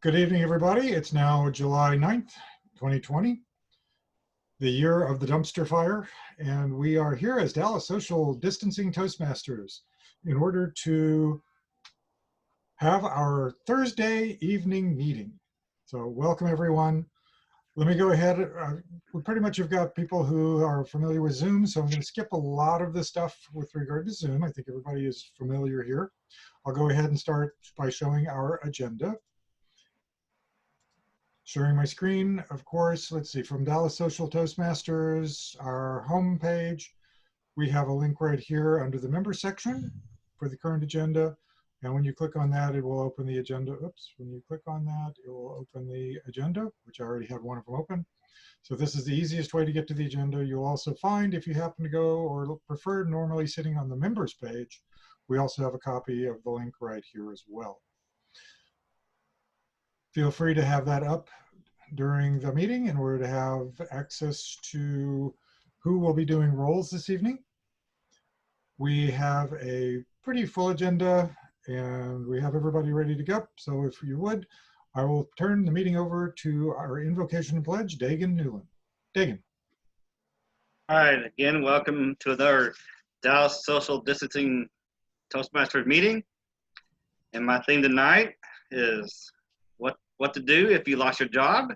Good evening, everybody. It's now July 9th, 2020, the year of the dumpster fire, and we are here as Dallas Social Distancing Toastmasters in order to have our Thursday evening meeting. So welcome, everyone. Let me go ahead. We pretty much have got people who are familiar with Zoom, so I'm going to skip a lot of the stuff with regard to Zoom. I think everybody is familiar here. I'll go ahead and start by showing our agenda. Sharing my screen, of course. Let's see, from Dallas Social Toastmasters, our home page, we have a link right here under the member section for the current agenda. And when you click on that, it will open the agenda. Oops, when you click on that, it will open the agenda, which I already had one of them open. So this is the easiest way to get to the agenda. You'll also find, if you happen to go or prefer normally sitting on the members page, we also have a copy of the link right here as well. Feel free to have that up during the meeting in order to have access to who will be doing roles this evening. We have a pretty full agenda and we have everybody ready to go. So if you would, I will turn the meeting over to our invocation and pledge, Dagan Newland. Dagan. All right, again, welcome to another Dallas Social Distancing Toastmasters meeting. And my theme tonight is what to do if you lost your job.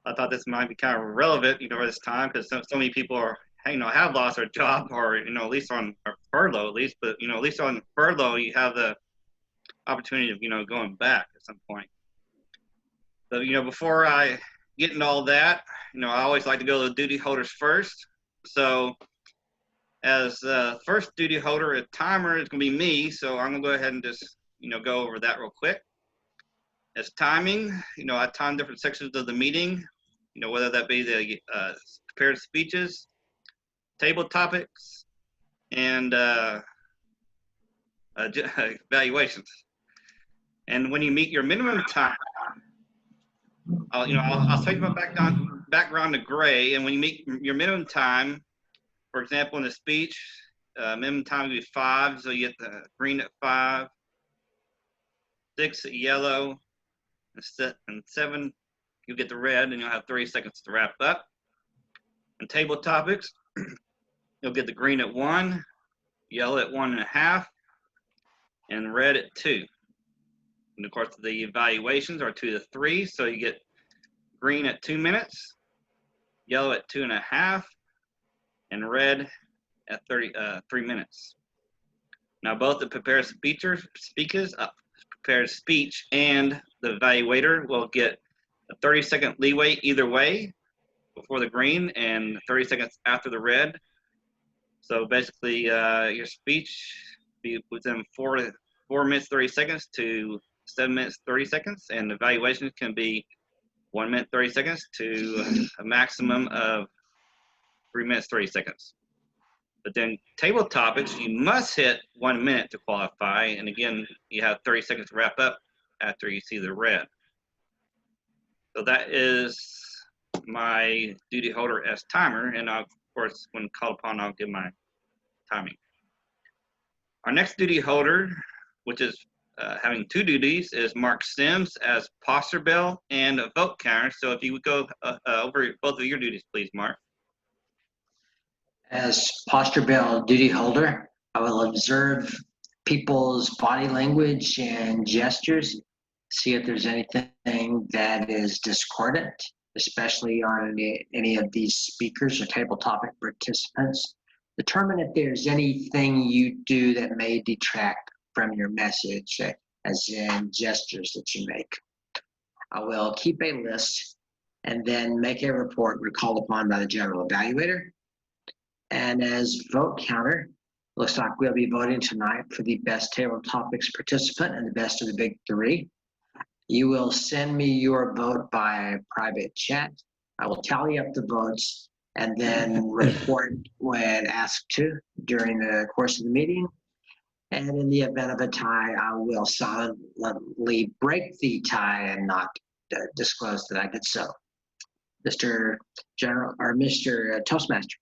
I thought this might be kind of relevant, at this time, because so many people are, have lost their job, or at least on furlough, But at least on furlough, you have the opportunity of going back at some point. So before I get into all that, I always like to go to the duty holders first. So as first duty holder, a timer is going to be me. So I'm going to go ahead and just go over that real quick. As timing, I time different sections of the meeting. Whether that be the prepared speeches, table topics, and evaluations. And when you meet your minimum time, I'll take my background to gray. And when you meet your minimum time, for example, in a speech, minimum time will be 5, so you get the green at 5, 6 at yellow, and 7 you get the red, and you'll have 30 seconds to wrap up. And table topics, you'll get the green at 1, yellow at 1.5, and red at 2. And of course, the evaluations are 2 to 3, so you get green at 2 minutes, yellow at 2.5, and red at 3 minutes. Now, both the prepared speech and the evaluator will get a 30-second leeway either way before the green and 30 seconds after the red. So basically, your speech be within 4 minutes 30 seconds to 7 minutes 30 seconds, and evaluations can be 1 minute 30 seconds to a maximum of 3 minutes 30 seconds. But then table topics, you must hit 1 minute to qualify, and again, you have 30 seconds to wrap up after you see the red. So that is my duty holder as timer, and of course, when called upon, I'll give my timing. Our next duty holder, which is having 2 duties, is Mark Sims as posture bell and a vote counter. So if you would go over both of your duties, please, Mark. As posture bell duty holder, I will observe people's body language and gestures, see if there's anything that is discordant, especially on any of these speakers or table topic participants. Determine if there's anything you do that may detract from your message, as in gestures that you make. I will keep a list and then make a report when called upon by the general evaluator. And as vote counter, looks like we'll be voting tonight for the best table topics participant and the best of the big 3. You will send me your vote by private chat. I will tally up the votes and then report when asked to during the course of the meeting. And in the event of a tie, I will silently break the tie and not disclose that I did so. Mr. General or Mr. Toastmaster.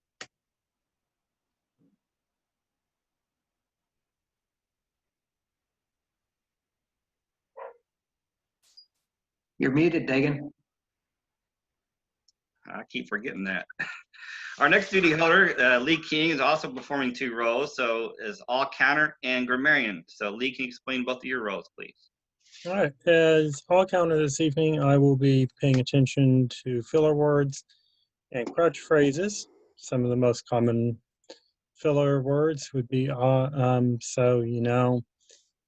You're muted, Dagan. I keep forgetting that. Our next duty holder, Lee King, is also performing 2 roles, so is all counter and grammarian. So Lee, can you explain both of your roles, please? All right, as all counter this evening, I will be paying attention to filler words and crutch phrases. Some of the most common filler words would be so, you know,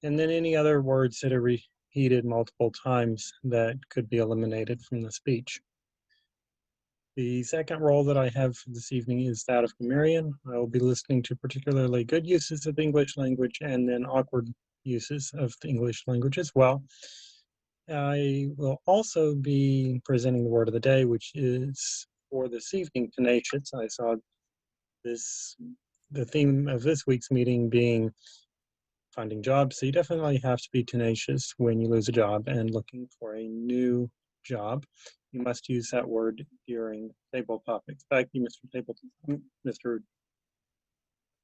and then any other words that are repeated multiple times that could be eliminated from the speech. The second role that I have for this evening is that of grammarian. I will be listening to particularly good uses of the English language and then awkward uses of the English language as well. I will also be presenting the word of the day, which is for this evening, tenacious. I saw the theme of this week's meeting being finding jobs. So you definitely have to be tenacious when you lose a job and looking for a new job. You must use that word during table topics. Back to you, Mr.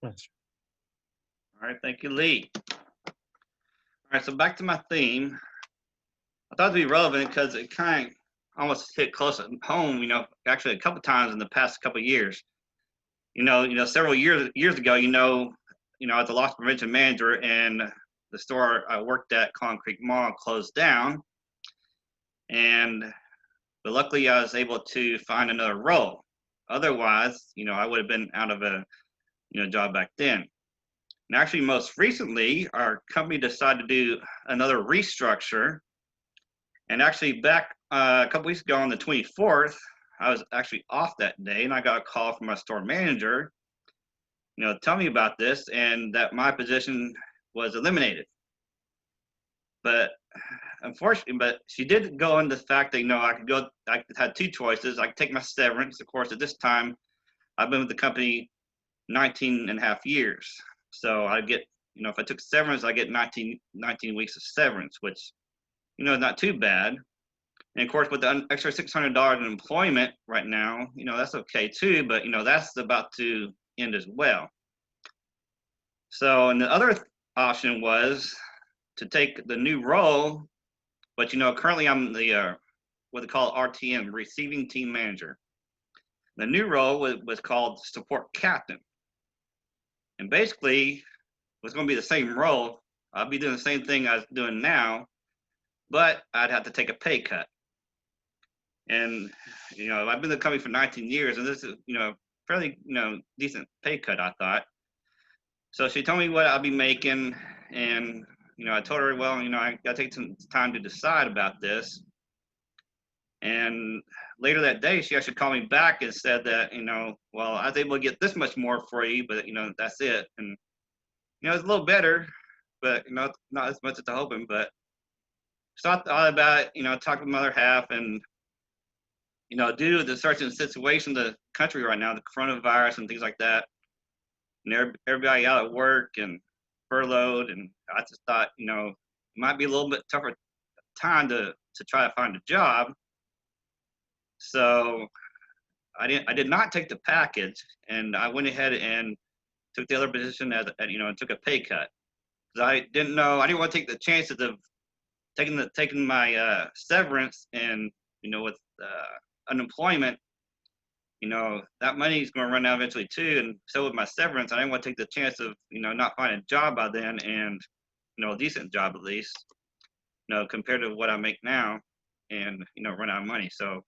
Master. All right, thank you, Lee. All right, so back to my theme. I thought it'd be relevant because it kind of almost hit close at home, you know, actually a couple times in the past couple of years. You know, several years ago, as a loss prevention manager, and the store I worked at, Con Creek Mall, closed down. But luckily I was able to find another role. Otherwise, you know, I would have been out of a, job back then. And actually, most recently, our company decided to do another restructure. And actually, back a couple weeks ago on the 24th, I was actually off that day, and I got a call from my store manager, tell me about this, and that my position was eliminated. But unfortunately, she did go into the fact that, I had 2 choices. I could take my severance. Of course, at this time, I've been with the company 19 and a half years. So I get, if I took severance, I get 19 weeks of severance, which, is not too bad. And of course, with the extra $600 in employment right now, that's okay too, but, that's about to end as well. So, and the other option was to take the new role, but, currently I'm the, what they call RTM, Receiving Team Manager. The new role was called Support Captain. And basically, it was going to be the same role. I'll be doing the same thing I was doing now, but I'd have to take a pay cut. And, I've been in the company for 19 years, and this is, fairly, decent pay cut, I thought. So she told me what I'll be making, and, I told her, well, I got to take some time to decide about this. And later that day, she actually called me back and said that, well, I was able to get this much more for you, but, that's it. And, it's a little better, but, not as much as I'm hoping. But so I thought about it, talked with my other half, and, due to the certain situation of the country right now, the coronavirus and things like that, and everybody out at work and furloughed, and I just thought, it might be a little bit tougher time to try to find a job. So I did not take the package, and I went ahead and took the other position and took a pay cut. Because I didn't want to take the chances of taking my severance, and with unemployment, that money is going to run out eventually too, and so with my severance, I didn't want to take the chance of not finding a job by then, and a decent job at least, compared to what I make now, and run out of money. So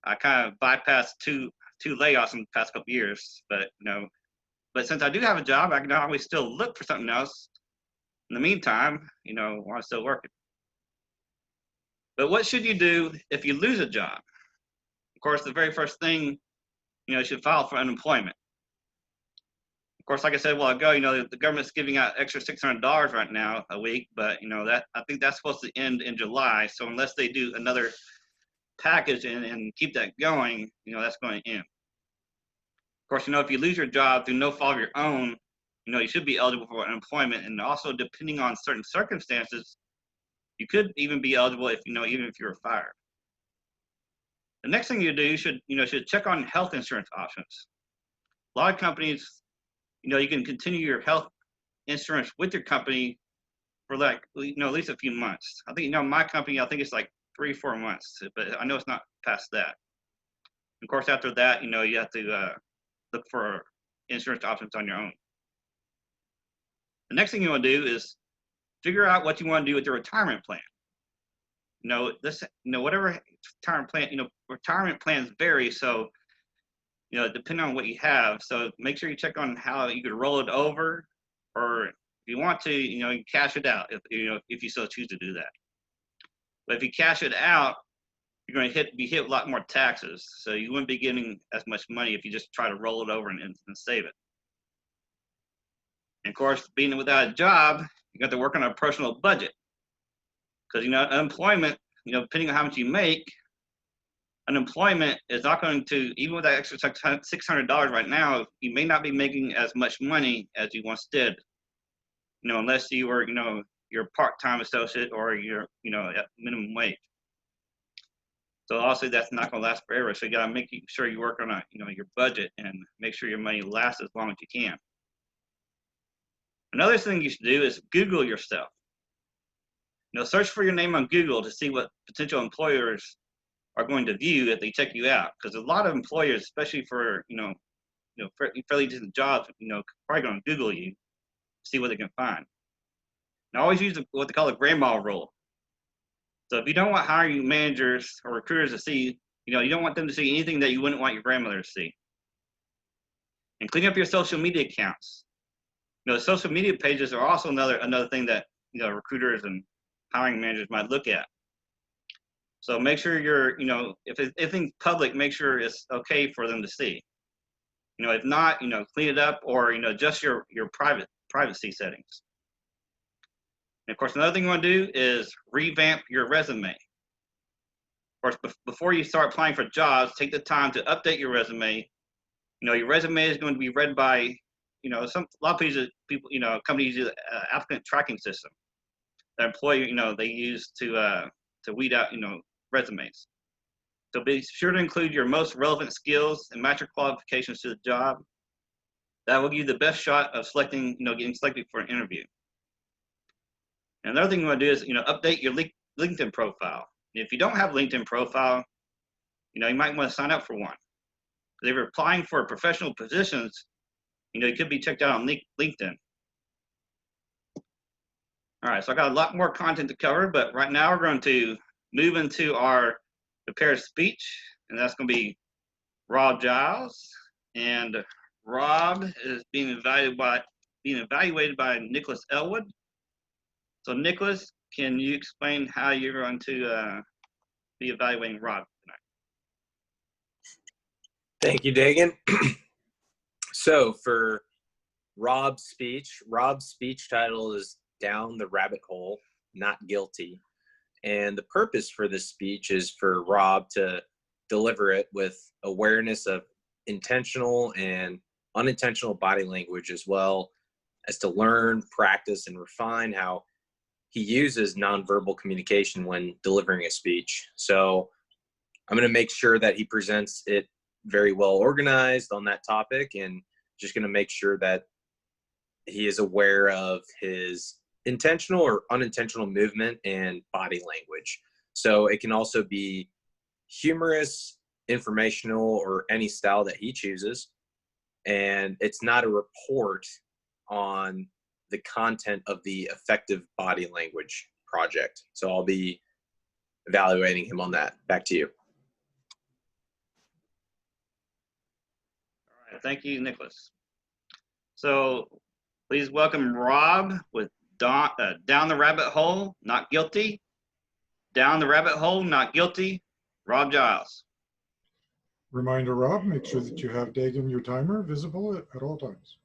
I kind of bypassed two layoffs in the past couple years, but but since I do have a job, I can always still look for something else in the meantime, while I'm still working. But what should you do if you lose a job? Of course, the very first thing, you should file for unemployment. Of course, like I said a while ago, the government's giving out extra $600 right now a week, but that I think that's supposed to end in July. So unless they do another package and keep that going, that's going to end. Of course, if you lose your job through no fault of your own, you should be eligible for unemployment. And also, depending on certain circumstances, you could even be eligible if even if you were fired. The next thing you do, should check on health insurance options. A lot of companies, you can continue your health insurance with your company for like, at least a few months. I think, my company, I think it's like 3 or 4 months, but I know it's not past that. Of course, after that, you have to look for insurance options on your own. The next thing you want to do is figure out what you want to do with your retirement plan. Whatever retirement plans vary. So, depending on what you have. So make sure you check on how you could roll it over, or if you want to, you can cash it out if you so choose to do that. But if you cash it out, you're going to be hit with a lot more taxes. So you wouldn't be getting as much money if you just try to roll it over and save it. And of course, being without a job, you got to work on a personal budget. Because, unemployment, depending on how much you make, unemployment is not going to, even with that extra $600 right now, you may not be making as much money as you once did, unless you were, your part-time associate or you're, at minimum wage. So also that's not going to last forever. So you got to make sure you work on your budget and make sure your money lasts as long as you can. Another thing you should do is Google yourself. Search for your name on Google to see what potential employers are going to view if they check you out. Because a lot of employers, especially for fairly decent jobs, probably going to Google you, see what they can find. And always use what they call the grandma rule. So if you don't want hiring managers or recruiters to see, you don't want them to see anything that you wouldn't want your grandmother to see. And clean up your social media accounts. Social media pages are also another thing that recruiters and hiring managers might look at. So make sure if anything's public, make sure it's okay for them to see. If not, clean it up or adjust your privacy settings. And of course, another thing you want to do is revamp your resume. Of course, before you start applying for jobs, take the time to update your resume. Your resume is going to be read by a lot of people, companies use an applicant tracking system. The employer, they use to weed out, resumes. So be sure to include your most relevant skills and match your qualifications to the job. That will give you the best shot of getting selected for an interview. And another thing you want to do is, update your LinkedIn profile. If you don't have a LinkedIn profile, you might want to sign up for one. If you're applying for professional positions, you could be checked out on LinkedIn. All right, so I got a lot more content to cover, but right now we're going to move into our prepared speech, and that's going to be Rob Giles. And Rob is being evaluated by Nicholas Elwood. So Nicholas, can you explain how you're going to be evaluating Rob tonight? Thank you, Dagan. So for Rob's speech title is Down the Rabbit Hole, Not Guilty. And the purpose for this speech is for Rob to deliver it with awareness of intentional and unintentional body language, as well as to learn, practice, and refine how he uses nonverbal communication when delivering a speech. So I'm going to make sure that he presents it very well organized on that topic, and just going to make sure that he is aware of his intentional or unintentional movement and body language. So it can also be humorous, informational, or any style that he chooses. And it's not a report on the content of the effective body language project. So I'll be evaluating him on that. Back to you. All right, thank you, Nicholas. So please welcome Rob with Down the Rabbit Hole, Not Guilty. Down the Rabbit Hole, Not Guilty, Rob Giles. Reminder, Rob, make sure that you have Dagan, your timer, visible at all times.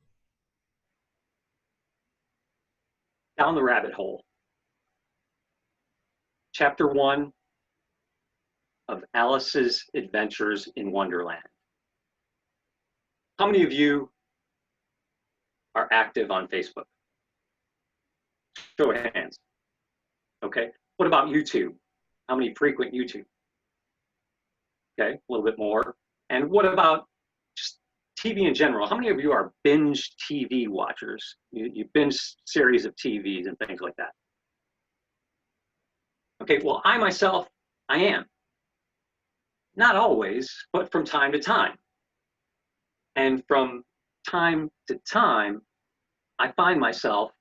Down the Rabbit Hole. Chapter 1 of Alice's Adventures in Wonderland. How many of you are active on Facebook? Show of hands. Okay. What about YouTube? How many frequent YouTube? Okay, a little bit more. And what about just TV in general? How many of you are binge TV watchers? You binge series of TVs and things like that? Okay, well, I myself, I am. Not always, but from time to time. And from time to time, I find myself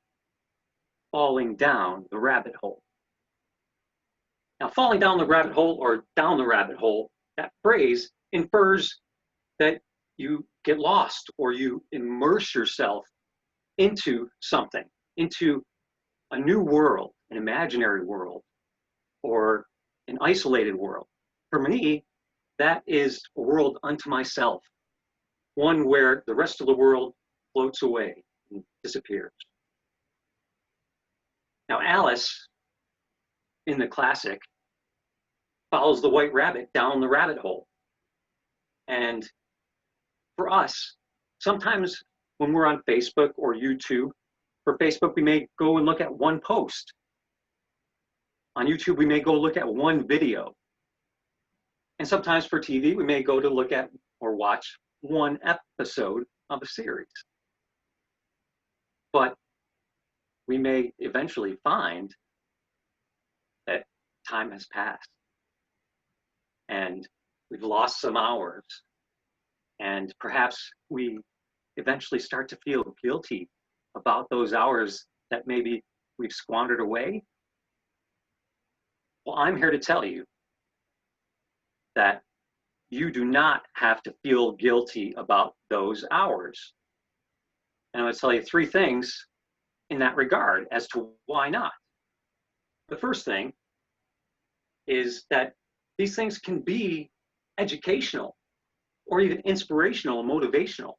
falling down the rabbit hole. Now, falling down the rabbit hole or down the rabbit hole, that phrase infers that you get lost or you immerse yourself into something, into a new world, an imaginary world, or an isolated world. For me, that is a world unto myself, one where the rest of the world floats away and disappears. Now, Alice, in the classic, follows the white rabbit down the rabbit hole. And for us, sometimes when we're on Facebook or YouTube, for Facebook, we may go and look at one post. On YouTube, we may go look at one video. And sometimes for TV, we may go to look at or watch one episode of a series. But we may eventually find that time has passed and we've lost some hours, and perhaps we eventually start to feel guilty about those hours that maybe we've squandered away. Well, I'm here to tell you that you do not have to feel guilty about those hours. And I'm going to tell you 3 things in that regard as to why not. The first thing is that these things can be educational or even inspirational and motivational.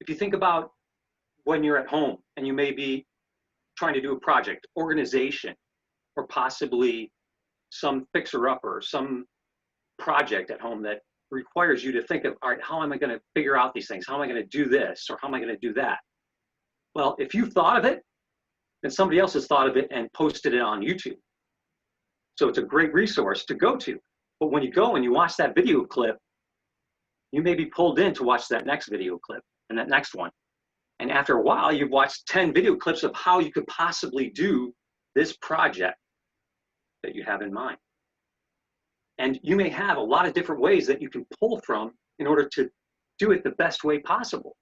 If you think about when you're at home and you may be trying to do a project, organization, or possibly some fixer-upper, some project at home that requires you to think of, all right, how am I going to figure out these things? How am I going to do this? Or how am I going to do that? Well, if you've thought of it, then somebody else has thought of it and posted it on YouTube. So it's a great resource to go to. But when you go and you watch that video clip, you may be pulled in to watch that next video clip and that next one. And after a while, you've watched 10 video clips of how you could possibly do this project that you have in mind. And you may have a lot of different ways that you can pull from in order to do it the best way possible.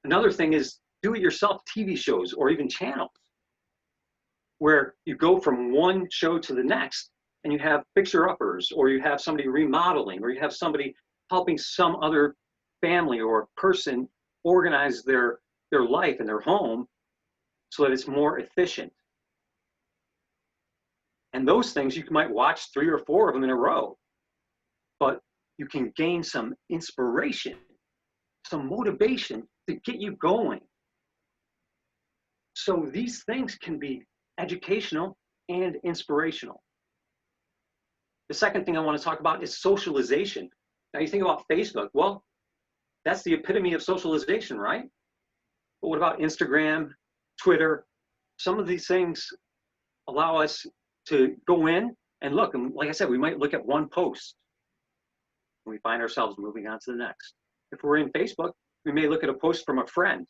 Another thing is do-it-yourself TV shows or even channels where you go from one show to the next and you have fixer-uppers, or you have somebody remodeling, or you have somebody helping some other family or person organize their life and their home so that it's more efficient. And those things, you might watch 3 or 4 of them in a row, but you can gain some inspiration, some motivation to get you going. So these things can be educational and inspirational. The second thing I want to talk about is socialization. Now you think about Facebook, well, that's the epitome of socialization, right? But what about Instagram, Twitter? Some of these things allow us to go in and look, and like I said, we might look at one post and we find ourselves moving on to the next. If we're in Facebook, we may look at a post from a friend,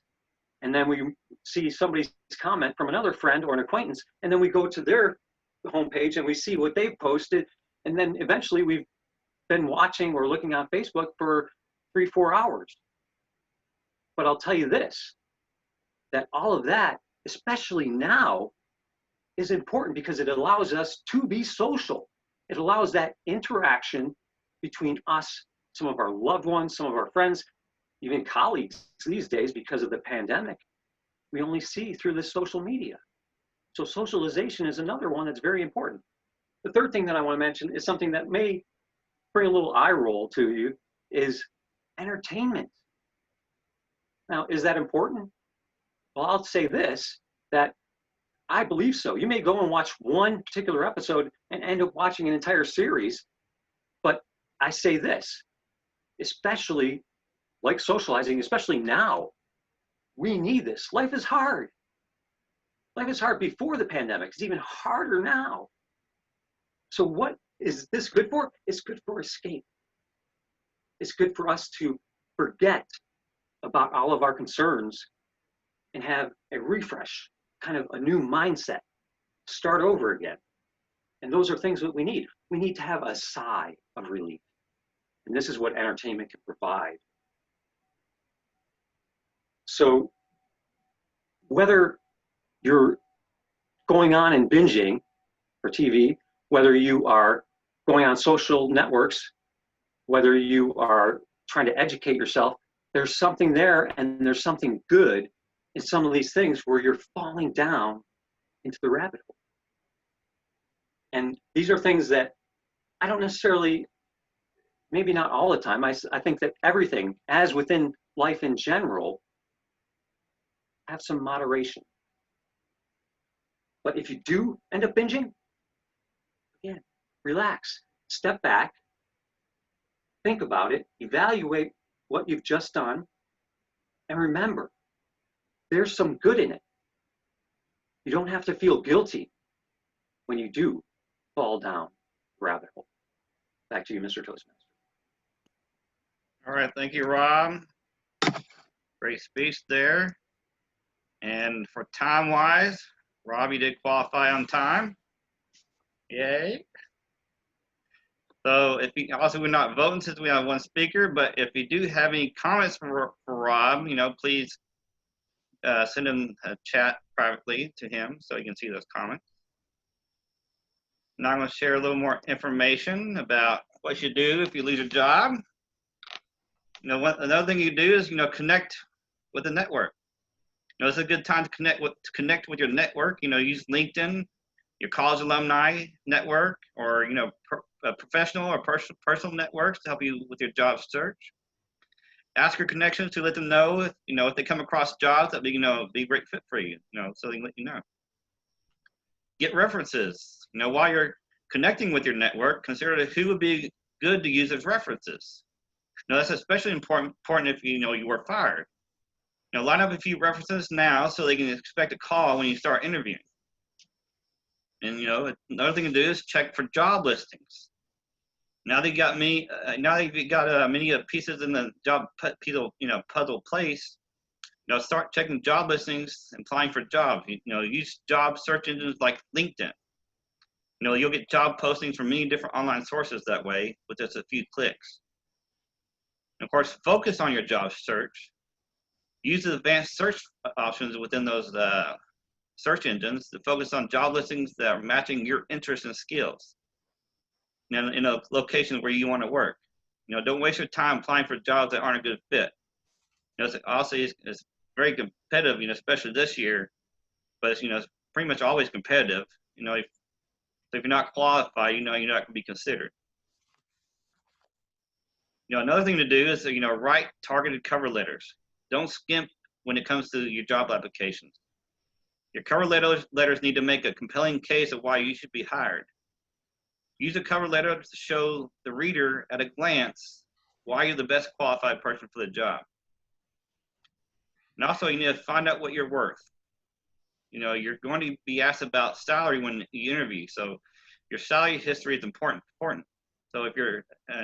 and then we see somebody's comment from another friend or an acquaintance, and then we go to their homepage and we see what they've posted, and then eventually we've been watching or looking on Facebook for 3-4 hours. But I'll tell you this, that all of that, especially now, is important because it allows us to be social. It allows that interaction between us, some of our loved ones, some of our friends, even colleagues these days because of the pandemic. We only see through this social media. So socialization is another one that's very important. The third thing that I want to mention is something that may bring a little eye roll to you, is entertainment. Now, is that important? Well, I'll say this, that I believe so. You may go and watch one particular episode and end up watching an entire series, but I say this, especially like socializing, especially now, we need this. Life is hard. Life is hard before the pandemic. It's even harder now. So what is this good for? It's good for escape. It's good for us to forget about all of our concerns and have a refresh, kind of a new mindset. start over again. And those are things that we need. We need to have a sigh of relief. And this is what entertainment can provide. So whether you're going on and binging for TV, whether you are going on social networks, whether you are trying to educate yourself, there's something there, and there's something good in some of these things where you're falling down into the rabbit hole. And these are things that I don't necessarily, maybe not all the time, I think that everything, as within life in general, have some moderation. But if you do end up binging, again, relax, step back, think about it, evaluate what you've just done, and remember, there's some good in it. You don't have to feel guilty when you do fall down the rabbit hole. Back to you, Mr. Toastmaster. All right, thank you, Rob. Great speech there. And for time-wise, Rob, you did qualify on time. Yay. So if you, also we're not voting since we have one speaker, but if you do have any comments for Rob, please send him a chat privately to him so you can see those comments. Now I'm going to share a little more information about what you do if you lose your job. Another thing you do is connect with the network. It's a good time to connect with your network. Use LinkedIn, your college alumni network, or professional or personal networks to help you with your job search. Ask your connections to let them know if they come across jobs that be a great fit for you. So they can let you know. Get references. While you're connecting with your network, consider who would be good to use as references. That's especially important if you were fired. Line up a few references now so they can expect a call when you start interviewing. And another thing to do is check for job listings. Now that you got many pieces in the job puzzle place, start checking job listings and applying for jobs. Use job search engines like LinkedIn. You'll get job postings from many different online sources that way with just a few clicks. And of course, focus on your job search. Use the advanced search options within those search engines to focus on job listings that are matching your interests and skills in a location where you want to work. Don't waste your time applying for jobs that aren't a good fit. It's very competitive, especially this year, but it's pretty much always competitive. If you're not qualified, you're not going to be considered. Another thing to do is write targeted cover letters. Don't skimp when it comes to your job applications. Your cover letters need to make a compelling case of why you should be hired. Use a cover letter to show the reader at a glance why you're the best qualified person for the job. And also, you need to find out what you're worth. You're going to be asked about salary when you interview, so your salary history is important. So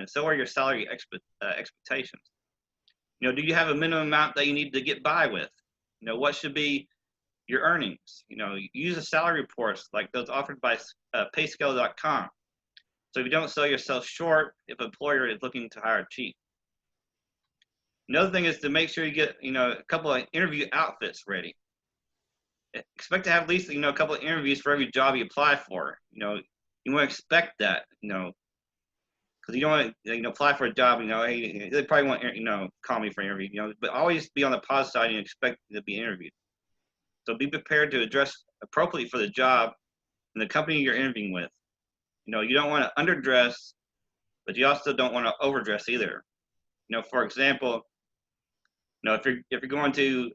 so are your salary expectations. Do you have a minimum amount that you need to get by with? What should be your earnings? Use the salary reports like those offered by payscale.com. So if you don't sell yourself short if an employer is looking to hire cheap. Another thing is to make sure you get a couple of interview outfits ready. Expect to have at least a couple of interviews for every job you apply for. You want to expect that, because you don't want to apply for a job. Hey, they probably won't call me for an interview. But always be on the positive side and expect to be interviewed. So be prepared to address appropriately for the job and the company you're interviewing with. You don't want to underdress, but you also don't want to overdress either. For example, if you're going to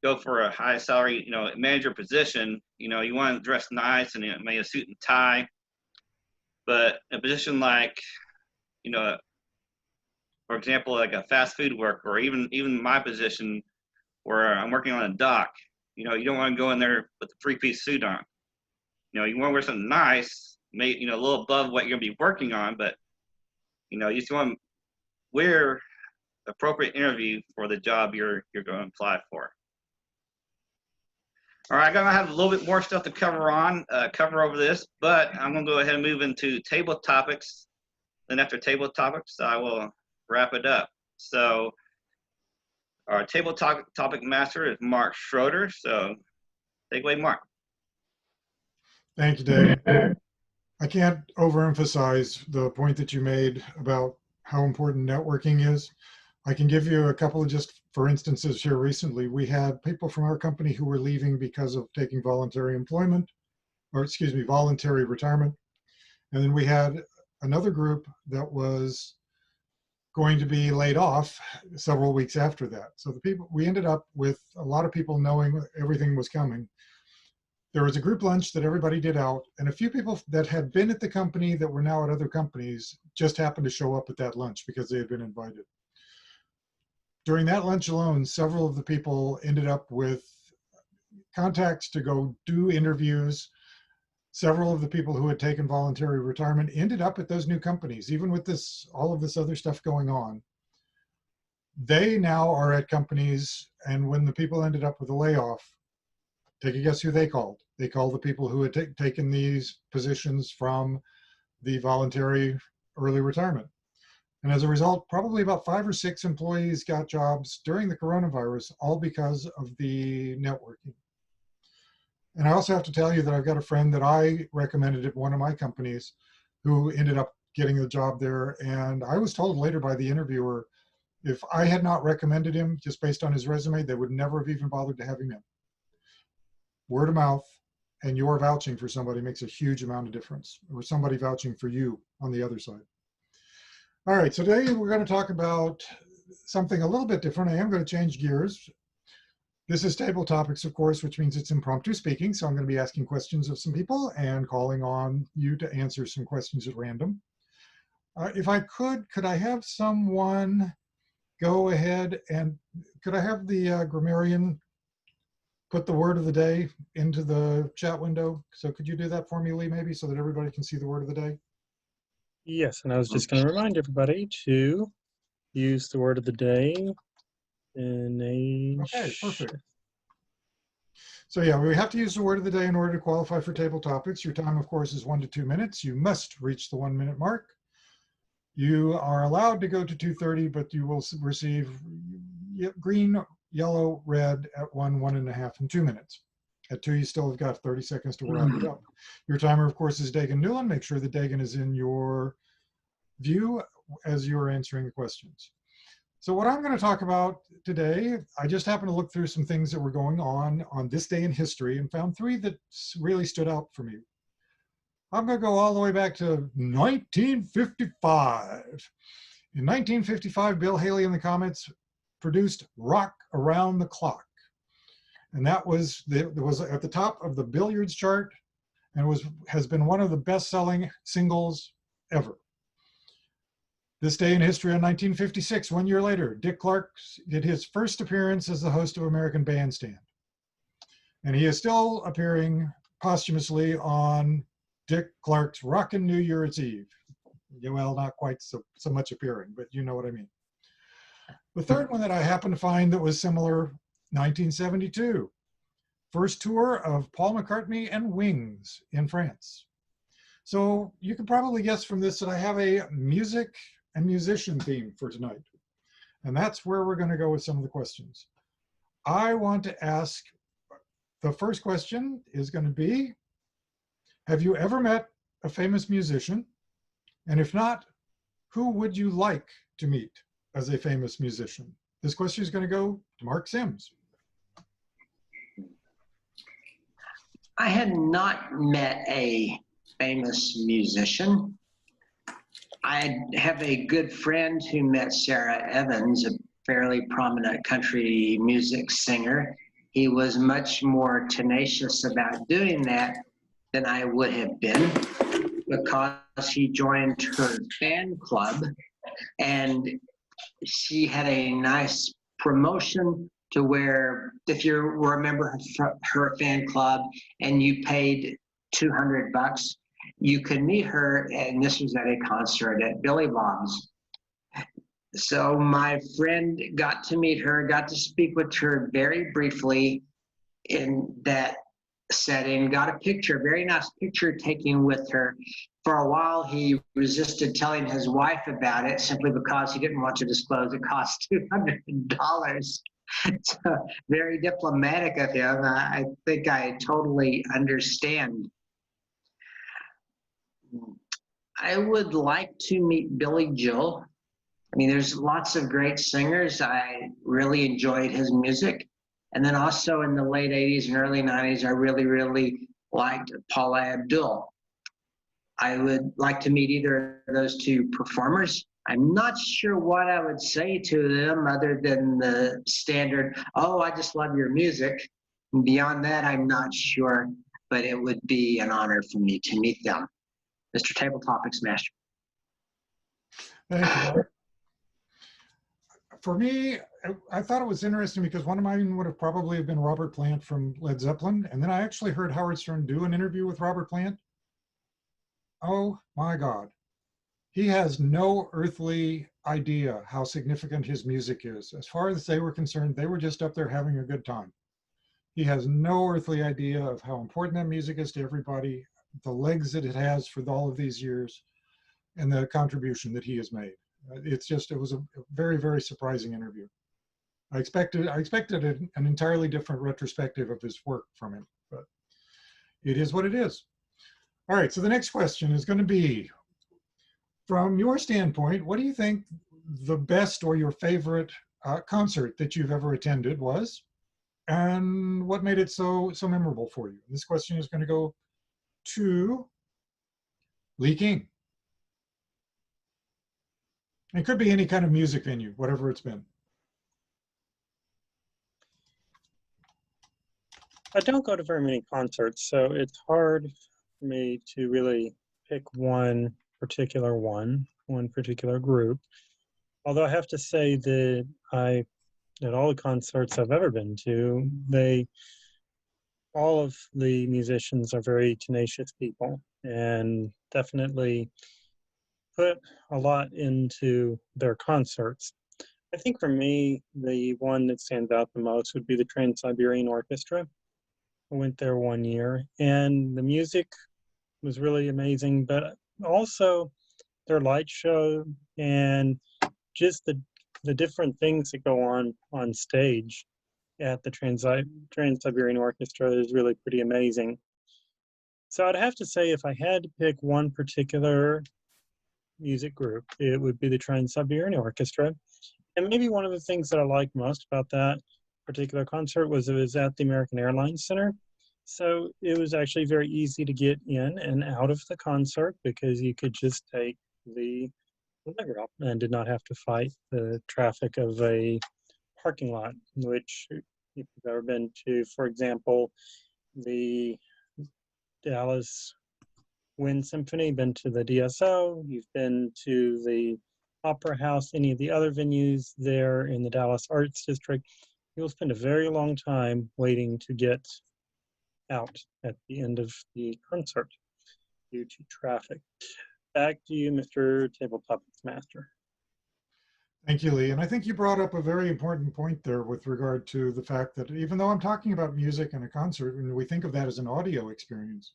go for a high salary, manager position, you want to dress nice and maybe a suit and tie. But a position like, for example, like a fast food worker, or even my position where I'm working on a dock, you don't want to go in there with a three-piece suit on. You want to wear something nice, maybe a little above what you're gonna be working on, but you just want to wear appropriate interview for the job you're going to apply for. All right, I'm gonna have a little bit more stuff to cover over this, but I'm gonna go ahead and move into table topics. Then after table topics, I will wrap it up. So our table topic master is Mark Schroeder. So take away, Mark. Thank you, Dave. I can't overemphasize the point that you made about how important networking is. I can give you a couple of just for instances here recently. We had people from our company who were leaving because of taking voluntary employment, or excuse me, voluntary retirement. And then we had another group that was going to be laid off several weeks after that. So we ended up with a lot of people knowing everything was coming. There was a group lunch that everybody did out, and a few people that had been at the company that were now at other companies just happened to show up at that lunch because they had been invited. During that lunch alone, several of the people ended up with contacts to go do interviews. Several of the people who had taken voluntary retirement ended up at those new companies, even with all of this other stuff going on. They now are at companies, and when the people ended up with a layoff, take a guess who they called. They called the people who had taken these positions from the voluntary early retirement. And as a result, probably about 5 or 6 employees got jobs during the coronavirus, all because of the networking. And I also have to tell you that I've got a friend that I recommended at one of my companies who ended up getting the job there. And I was told later by the interviewer, if I had not recommended him just based on his resume, they would never have even bothered to have him in. Word of mouth and your vouching for somebody makes a huge amount of difference, or somebody vouching for you on the other side. All right, so today we're going to talk about something a little bit different. I am going to change gears. This is table topics, of course, which means it's impromptu speaking. So I'm going to be asking questions of some people and calling on you to answer some questions at random. If I could I have someone go ahead and could I have the grammarian put the word of the day into the chat window? So could you do that for me, Lee, maybe, so that everybody can see the word of the day? Yes, and I was just going to remind everybody to use the word of the day in a... Okay, perfect. So yeah, we have to use the word of the day in order to qualify for table topics. Your time, of course, is 1 to 2 minutes. You must reach the 1 minute mark. You are allowed to go to 2:30, but you will receive green, yellow, red at 1, 1.5, and 2 minutes. At 2, you still have got 30 seconds to wrap it up. Your timer, of course, is Dagan Newland. Make sure that Dagan is in your view as you're answering the questions. So what I'm going to talk about today, I just happened to look through some things that were going on this day in history and found 3 that really stood out for me. I'm going to go all the way back to 1955. In 1955, Bill Haley and the Comets produced Rock Around the Clock. And that was at the top of the billiards chart and has been one of the best-selling singles ever. This day in history, in 1956, 1 year later, Dick Clark did his first appearance as the host of American Bandstand. And he is still appearing posthumously on Dick Clark's Rockin' New Year's Eve. Well, not quite so much appearing, but you know what I mean. The third one that I happened to find that was similar, 1972. First tour of Paul McCartney and Wings in France. So you can probably guess from this that I have a music and musician theme for tonight. And that's where we're going to go with some of the questions. I want to ask, the first question is going to be, have you ever met a famous musician? And if not, who would you like to meet as a famous musician? This question is going to go to Mark Sims. I had not met a famous musician. I have a good friend who met Sarah Evans, a fairly prominent country music singer. He was much more tenacious about doing that than I would have been, because he joined her fan club and she had a nice promotion to where if you were a member of her fan club and you paid $200, you could meet her, and this was at a concert at Billy Bob's. So my friend got to meet her, got to speak with her very briefly. in that setting, got a picture, very nice picture taken with her. For a while, he resisted telling his wife about it simply because he didn't want to disclose it cost $200. So very diplomatic of him. I think I totally understand. I would like to meet Billy Joel. I mean, there's lots of great singers. I really enjoyed his music. And then also in the late 80s and early 90s, I really liked Paula Abdul. I would like to meet either of those two performers. I'm not sure what I would say to them other than the standard, oh, I just love your music. And beyond that, I'm not sure, but it would be an honor for me to meet them. Mr. Table Topics Master. Thank you, Robert. For me, I thought it was interesting because one of mine would have probably been Robert Plant from Led Zeppelin. And then I actually heard Howard Stern do an interview with Robert Plant. Oh my God. He has no earthly idea how significant his music is. As far as they were concerned, they were just up there having a good time. He has no earthly idea of how important that music is to everybody, the legs that it has for all of these years, and the contribution that he has made. It was a very surprising interview. I expected an entirely different retrospective of his work from him, but it is what it is. All right, so the next question is going to be, from your standpoint, what do you think the best or your favorite concert that you've ever attended was, and what made it so memorable for you? This question is going to go to Lee King. It could be any kind of music venue, whatever it's been. I don't go to very many concerts, so it's hard for me to really pick one particular group. Although I have to say that at all the concerts I've ever been to, all of the musicians are very tenacious people and definitely put a lot into their concerts. I think for me, the one that stands out the most would be the Trans-Siberian Orchestra. I went there one year, and the music was really amazing, but also their light show and just the different things that go on stage at the Trans-Siberian Orchestra is really pretty amazing. So I'd have to say if I had to pick one particular music group, it would be the Trans-Siberian Orchestra. And maybe one of the things that I liked most about that particular concert was it was at the American Airlines Center. So it was actually very easy to get in and out of the concert because you could just take the leg up and did not have to fight the traffic of a parking lot, which if you've ever been to, for example, the Dallas Wind Symphony, been to the DSO, you've been to the Opera House, any of the other venues there in the Dallas Arts District, you'll spend a very long time waiting to get out at the end of the concert due to traffic. Back to you, Mr. Table Topics Master. Thank you, Lee. And I think you brought up a very important point there with regard to the fact that even though I'm talking about music and a concert, and we think of that as an audio experience,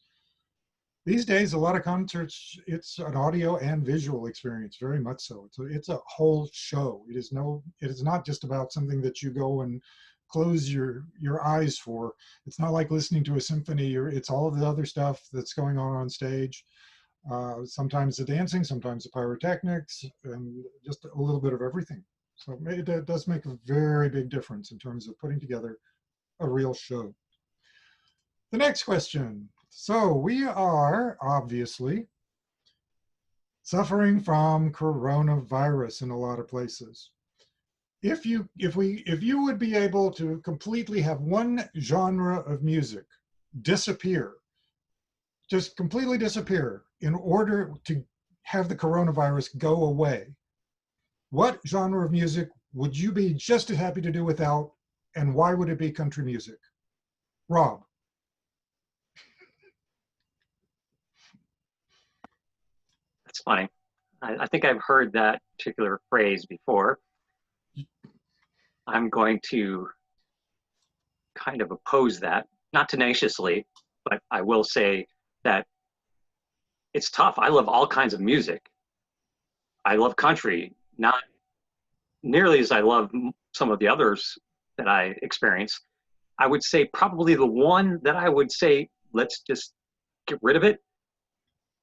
these days, a lot of concerts, it's an audio and visual experience, very much so. It's a whole show. It is not just about something that you go and close your eyes for. It's not like listening to a symphony, or it's all of the other stuff that's going on stage. Sometimes the dancing, sometimes the pyrotechnics, and just a little bit of everything. So it does make a very big difference in terms of putting together a real show. The next question. So we are obviously suffering from coronavirus in a lot of places. If you would be able to completely have one genre of music disappear, just completely disappear in order to have the coronavirus go away, what genre of music would you be just as happy to do without, and why would it be country music? Rob. That's funny. I think I've heard that particular phrase before. I'm going to kind of oppose that, not tenaciously, but I will say that it's tough. I love all kinds of music. I love country, not nearly as I love some of the others that I experience. I would say probably the one that I would say, let's just get rid of it,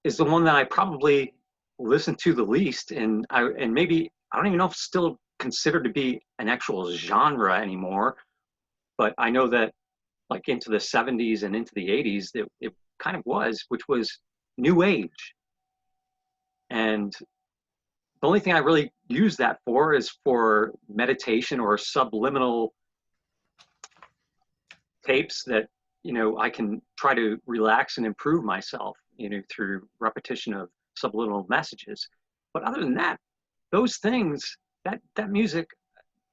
is the one that I probably listen to the least. And maybe, I don't even know if it's still considered to be an actual genre anymore, but I know that like into the 70s and into the 80s, it kind of was, which was New Age. And the only thing I really use that for is for meditation or subliminal tapes that, you know, I can try to relax and improve myself, you know, through repetition of subliminal messages. But other than that, those things, that music,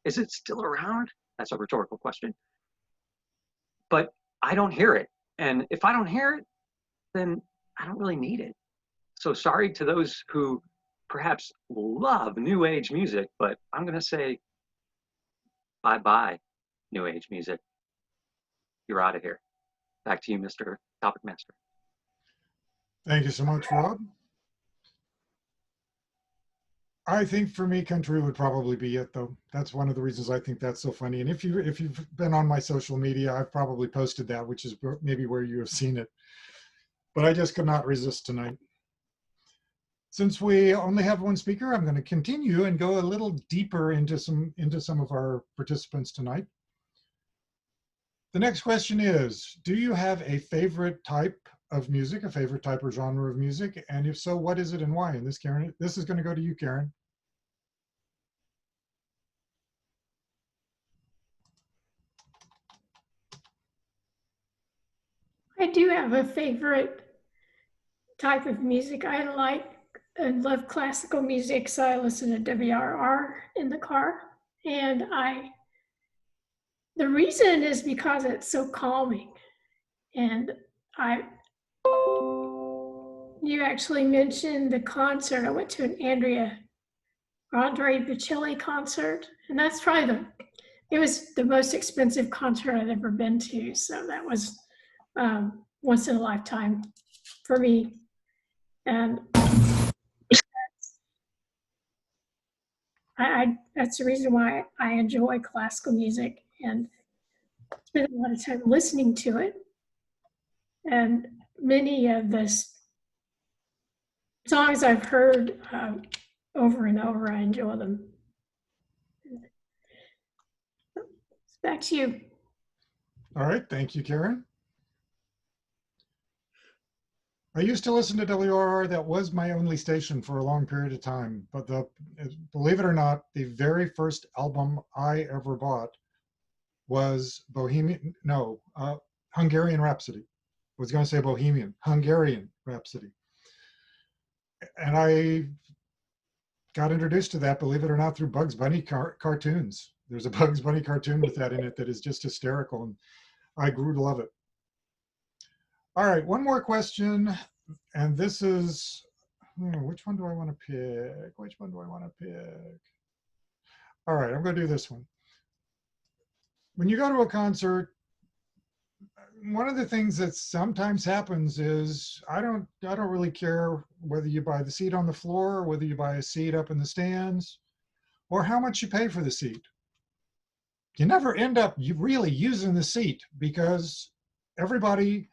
is it still around? That's a rhetorical question. But I don't hear it. And if I don't hear it, then I don't really need it. So sorry to those who perhaps love New Age music, but I'm going to say bye-bye, New Age music. You're out of here. Back to you, Mr. Topic Master. Thank you so much, Rob. I think for me, country would probably be it, though. That's one of the reasons I think that's so funny. And if you've been on my social media, I've probably posted that, which is maybe where you have seen it. But I just could not resist tonight. Since we only have one speaker, I'm going to continue and go a little deeper into some of our participants tonight. The next question is, do you have a favorite type of music, a favorite type or genre of music? And if so, what is it and why? And this is going to go to you, Karen. I do have a favorite type of music. I love classical music, so I listen to WRR in the car. And the reason is because it's so calming. And you actually mentioned the concert. I went to an Andre Bocelli concert, and that's probably it was the most expensive concert I'd ever been to. So that was once in a lifetime for me. And that's the reason why I enjoy classical music and spend a lot of time listening to it. And many of the songs I've heard over and over, I enjoy them. Back to you. All right, thank you, Karen. I used to listen to WRR. That was my only station for a long period of time. But believe it or not, the very first album I ever bought was Hungarian Rhapsody. I was going to say Bohemian, Hungarian Rhapsody. And I got introduced to that, believe it or not, through Bugs Bunny cartoons. There's a Bugs Bunny cartoon with that in it that is just hysterical, and I grew to love it. All right, one more question, and this is, which one do I want to pick? Which one do I want to pick? All right, I'm going to do this one. When you go to a concert, one of the things that sometimes happens is I don't really care whether you buy the seat on the floor or whether you buy a seat up in the stands or how much you pay for the seat. You never end up really using the seat because everybody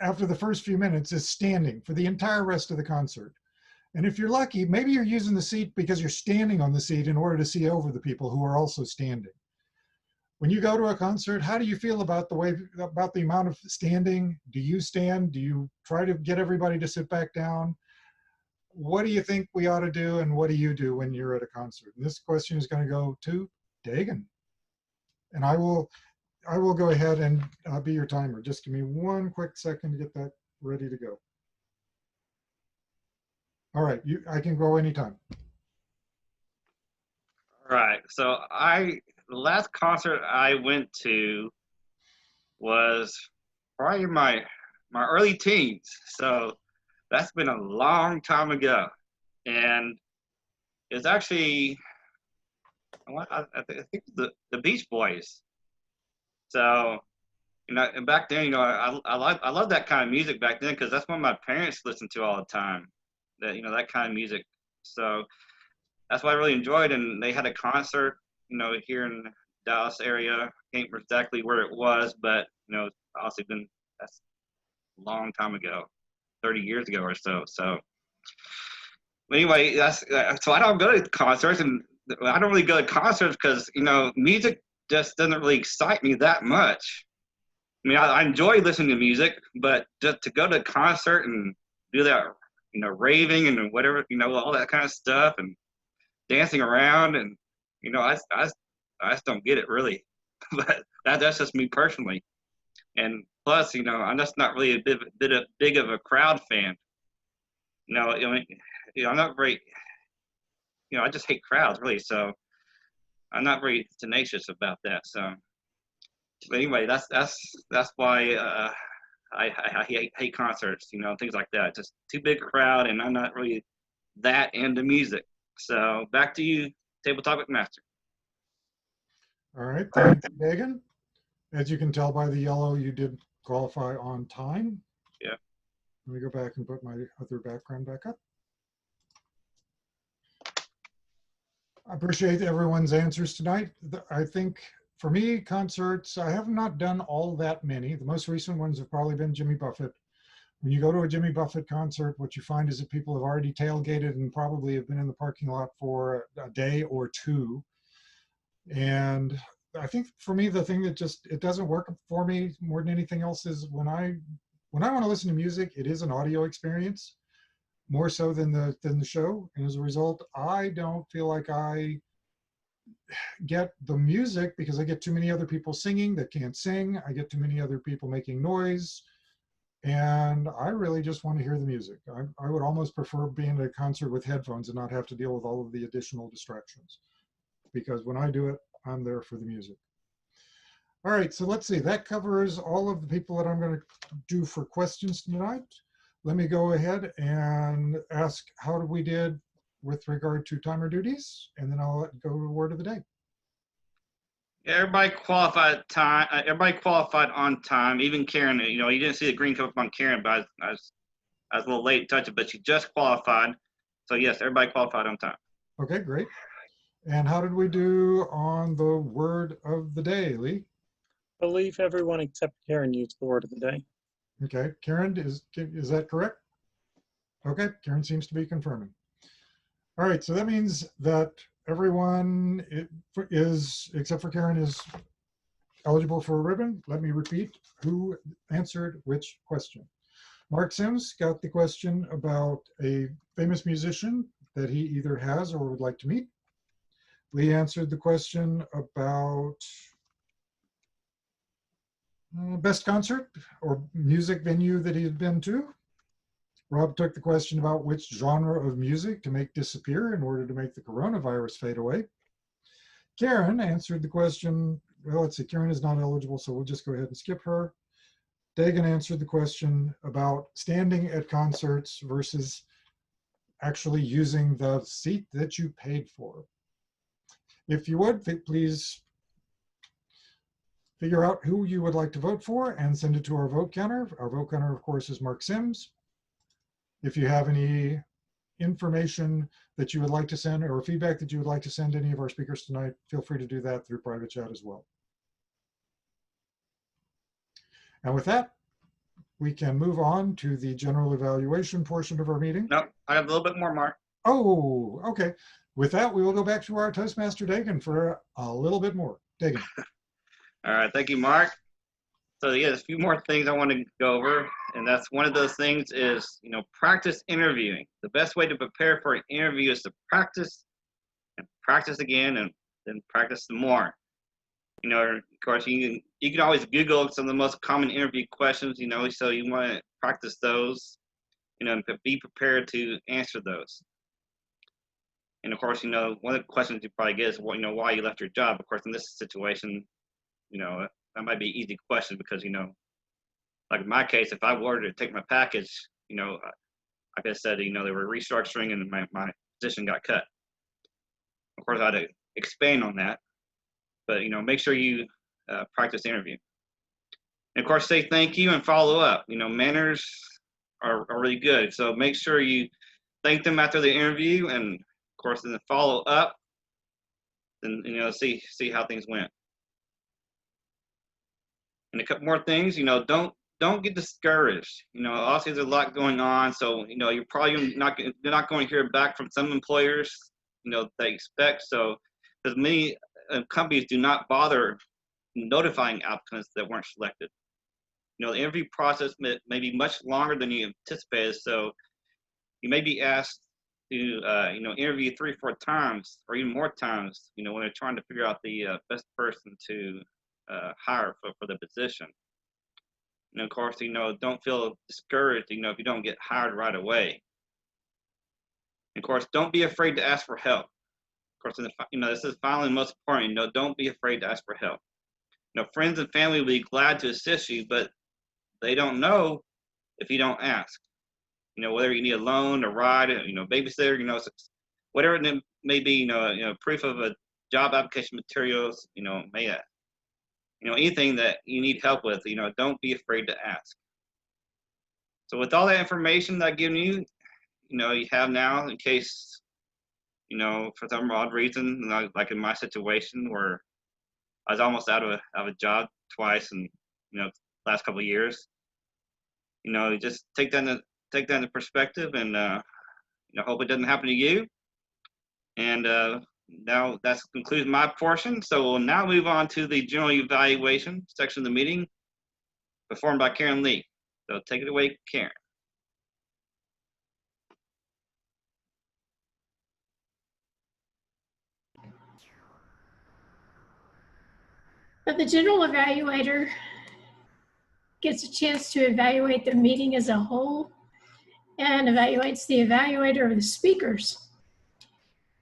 after the first few minutes is standing for the entire rest of the concert. And if you're lucky, maybe you're using the seat because you're standing on the seat in order to see over the people who are also standing. When you go to a concert, how do you feel about the amount of standing? Do you stand? Do you try to get everybody to sit back down? What do you think we ought to do, and what do you do when you're at a concert? And this question is going to go to Dagan. And I will go ahead and be your timer. Just give me one quick second to get that ready to go. All right, I can go anytime. All right, so the last concert I went to was probably my early teens. So that's been a long time ago. And it's actually, I think the Beach Boys. So You know, and back then, you know, I love that kind of music back then because that's what my parents listened to all the time. That, you know, that kind of music. So that's what I really enjoyed. And they had a concert, you know, here in the Dallas area. I can't remember exactly where it was, but you know, obviously that's a long time ago, 30 years ago or so. So anyway, that's so I don't go to concerts, and I don't really go to concerts because, you know, music just doesn't really excite me that much. I mean, I enjoy listening to music, but just to go to a concert and do that, you know, raving and whatever, you know, all that kind of stuff and dancing around, and you know, I just don't get it really. But that's just me personally. And plus, you know, I'm just not really big of a crowd fan. I mean, you know, I'm not very, you know, I just hate crowds really. So I'm not very tenacious about that. So but anyway, that's why I hate concerts, you know, things like that. Just too big a crowd, and I'm not really that into music. So back to you, Table Topic Master. All right, thanks, Megan. As you can tell by the yellow, you did qualify on time. Yeah. Let me go back and put my other background back up. I appreciate everyone's answers tonight. I think for me, concerts, I have not done all that many. The most recent ones have probably been Jimmy Buffett. When you go to a Jimmy Buffett concert, what you find is that people have already tailgated and probably have been in the parking lot for a day or two. And I think for me, the thing that just, it doesn't work for me more than anything else is when I want to listen to music, it is an audio experience more so than the show. And as a result, I don't feel like I get the music because I get too many other people singing that can't sing. I get too many other people making noise. And I really just want to hear the music. I would almost prefer being at a concert with headphones and not have to deal with all of the additional distractions. Because when I do it, I'm there for the music. All right, so let's see. That covers all of the people that I'm going to do for questions tonight. Let me go ahead and ask how we did with regard to timer duties, and then I'll go to the word of the day. Everybody qualified time. Everybody qualified on time. Even Karen, you know, you didn't see the green come up on Karen, but I was a little late to touch it, but she just qualified. So yes, everybody qualified on time. Okay, great. And how did we do on the word of the day, Lee? I believe everyone except Karen used the word of the day. Okay, Karen, is that correct? Okay, Karen seems to be confirming. All right, so that means that everyone is, except for Karen, is eligible for a ribbon. Let me repeat who answered which question. Mark Sims got the question about a famous musician that he either has or would like to meet. Lee answered the question about best concert or music venue that he had been to. Rob took the question about which genre of music to make disappear in order to make the coronavirus fade away. Karen answered the question, well, let's see, Karen is not eligible, so we'll just go ahead and skip her. Dagan answered the question about standing at concerts versus actually using the seat that you paid for. If you would, please figure out who you would like to vote for and send it to our vote counter. Our vote counter, of course, is Mark Sims. If you have any information that you would like to send or feedback that you would like to send any of our speakers tonight, feel free to do that through private chat as well. And with that, we can move on to the general evaluation portion of our meeting. No, I have a little bit more, Mark. Oh, okay. With that, we will go back to our Toastmaster Dagan for a little bit more. Dagan. All right, thank you, Mark. So yeah, there's a few more things I want to go over, and that's one of those things is, you know, practice interviewing. The best way to prepare for an interview is to practice and practice again and then practice some more. You know, of course, you can always Google some of the most common interview questions, you know, so you want to practice those, you know, and be prepared to answer those. And of course, you know, one of the questions you probably get is, well, you know, why you left your job. Of course, in this situation, you know, that might be an easy question because, you know, like in my case, if I were to take my package, you know, like I said, you know, they were restructuring and my position got cut. Of course, I had to expand on that, but, you know, make sure you practice interview. And of course, say thank you and follow up. Manners are really good. So make sure you thank them after the interview, and of course, then follow up, and see how things went. And a couple more things, don't get discouraged. Also there's a lot going on, so you're probably not going to hear back from some employers, they expect. So, because many companies do not bother notifying applicants that weren't selected. The interview process may be much longer than you anticipated, so you may be asked to interview 3 or 4 times or even more times, when they're trying to figure out the best person to hire for the position. And of course, don't feel discouraged, if you don't get hired right away. And of course, don't be afraid to ask for help. Of course, this is finally most important. Don't be afraid to ask for help. Friends and family will be glad to assist you, but they don't know if you don't ask. Whether you need a loan, a ride, babysitter, whatever it may be, proof of a job application materials, anything that you need help with, don't be afraid to ask. So with all that information that I've given you, you have now, in case, for some odd reason, like in my situation where I was almost out of a job twice in, last couple of years, just take that into perspective, and hope it doesn't happen to you. And now that concludes my portion. So we'll now move on to the general evaluation section of the meeting, performed by Karen Lee. So take it away, Karen. But the general evaluator gets a chance to evaluate the meeting as a whole and evaluates the evaluator of the speakers,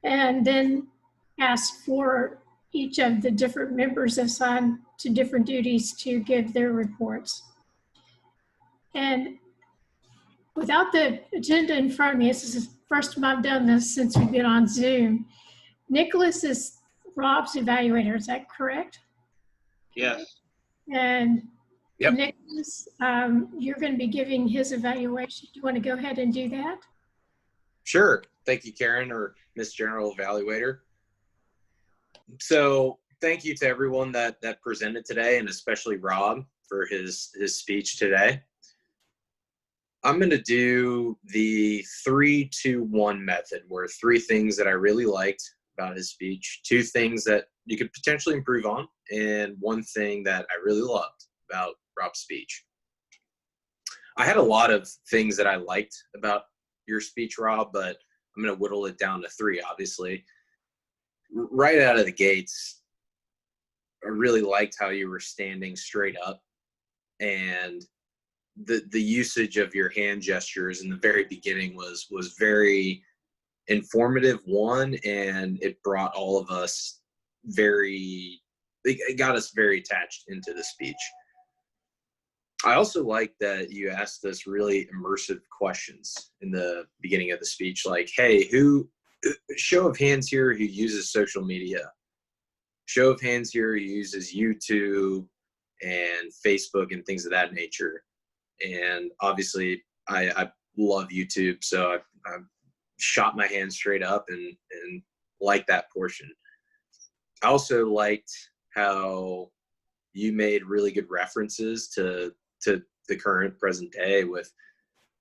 and then asks for each of the different members assigned to different duties to give their reports. And without the agenda in front of me, this is the first time I've done this since we've been on Zoom. Nicholas is Rob's evaluator, is that correct? Yes. And Yep. Nicholas, you're going to be giving his evaluation. Do you want to go ahead and do that? Sure. Thank you, Karen, or Miss General Evaluator. So thank you to everyone that presented today, and especially Rob for his speech today. I'm going to do the 3-2-1 method, where 3 things that I really liked about his speech, 2 things that you could potentially improve on, and 1 thing that I really loved about Rob's speech. I had a lot of things that I liked about your speech, Rob, but I'm going to whittle it down to 3, obviously. Right out of the gates, I really liked how you were standing straight up, and the usage of your hand gestures in the very beginning was very informative, and it brought all of us it got us very attached into the speech. I also like that you asked us really immersive questions in the beginning of the speech, like, hey, show of hands here who uses social media. Show of hands here who uses YouTube and Facebook and things of that nature. And obviously, I love YouTube, so I shot my hand straight up and liked that portion. I also liked how you made really good references to the current present day with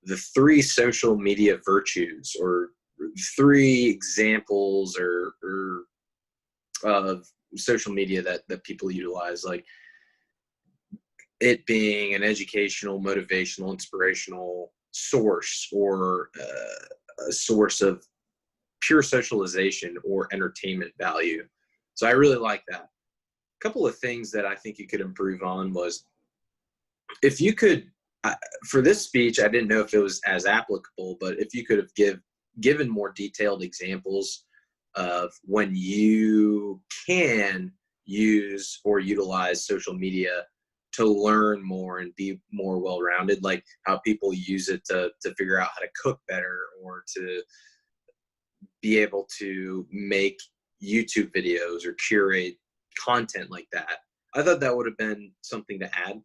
the 3 social media virtues, or 3 examples or of social media that people utilize, like it being an educational, motivational, inspirational source, or a source of pure socialization or entertainment value. So I really like that. A couple of things that I think you could improve on was, if you could, for this speech, I didn't know if it was as applicable, but if you could have given more detailed examples of when you can use or utilize social media to learn more and be more well-rounded, like how people use it to figure out how to cook better, or to be able to make YouTube videos or curate content like that. I thought that would have been something to add.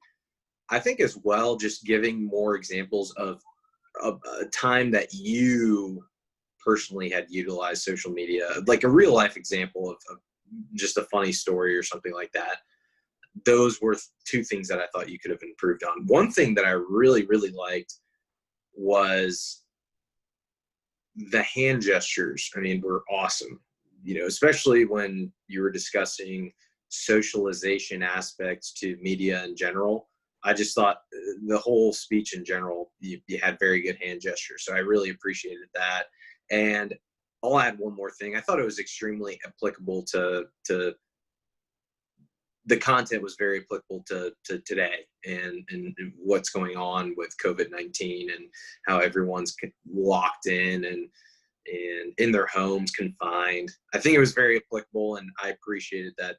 I think as well, just giving more examples of a time that you personally had utilized social media, like a real life example of just a funny story or something like that. Those were two things that I thought you could have improved on. One thing that I really, really liked was the hand gestures. I mean, were awesome, especially when you were discussing socialization aspects to media in general. I just thought the whole speech in general, you had very good hand gestures. So I really appreciated that. And I'll add one more thing. I thought it was extremely applicable to the content was very applicable to today and what's going on with COVID-19 and how everyone's locked in and in their homes, confined. I think it was very applicable, and I appreciated that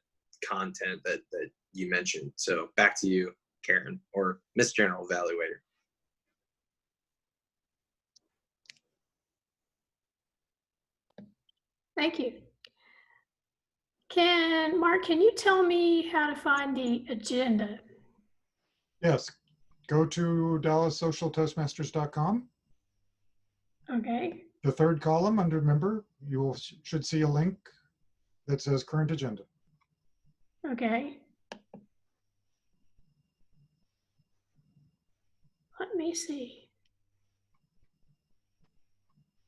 content that you mentioned. So back to you, Karen, or Miss General Evaluator. Thank you. Mark, can you tell me how to find the agenda? Yes, go to DallasSocialToastmasters.com. Okay. The third column under member, you should see a link that says current agenda. Okay. Let me see.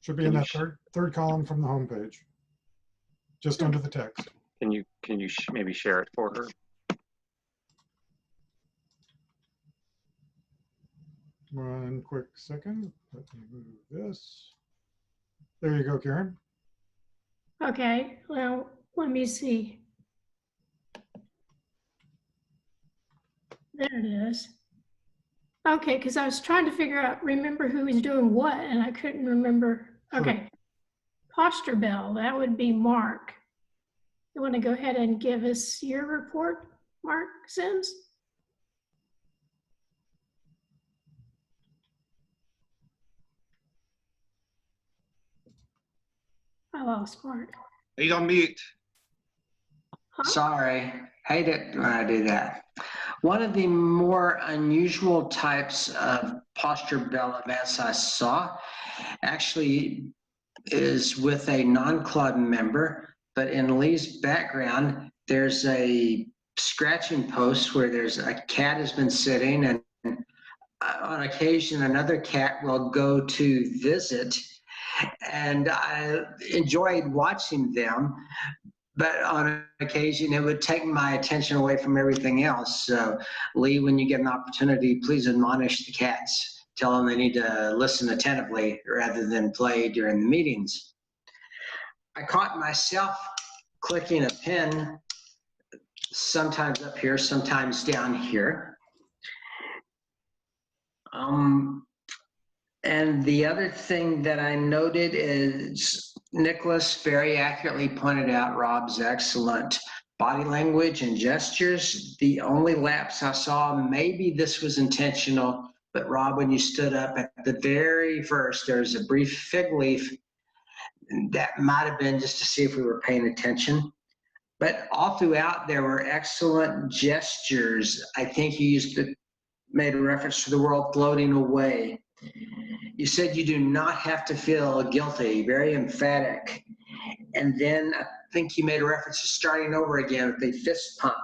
Should be in that third column from the home page, just under the text. Can you maybe share it for her? One quick second. Let me move this. There you go, Karen. Okay. Well, let me see. There it is. Okay, because I was trying to remember who was doing what, and I couldn't remember. Okay. Posture bell, that would be Mark. You want to go ahead and give us your report, Mark Sims? I lost Mark. He's on mute. Huh? Sorry, hate it when I do that. One of the more unusual types of posture bell events I saw actually is with a non-club member, but in Lee's background, there's a scratching post where there's a cat has been sitting, and on occasion another cat will go to visit, and I enjoyed watching them. But on occasion, it would take my attention away from everything else. So, Lee, when you get an opportunity, please admonish the cats. Tell them they need to listen attentively rather than play during the meetings. I caught myself clicking a pen, sometimes up here, sometimes down here. And the other thing that I noted is Nicholas very accurately pointed out Rob's excellent body language and gestures. The only lapse I saw, maybe this was intentional, but Rob, when you stood up at the very first, there was a brief fig leaf. That might have been just to see if we were paying attention. But all throughout, there were excellent gestures. I think you made a reference to the world floating away. You said you do not have to feel guilty, very emphatic. And then I think you made a reference to starting over again with a fist pump.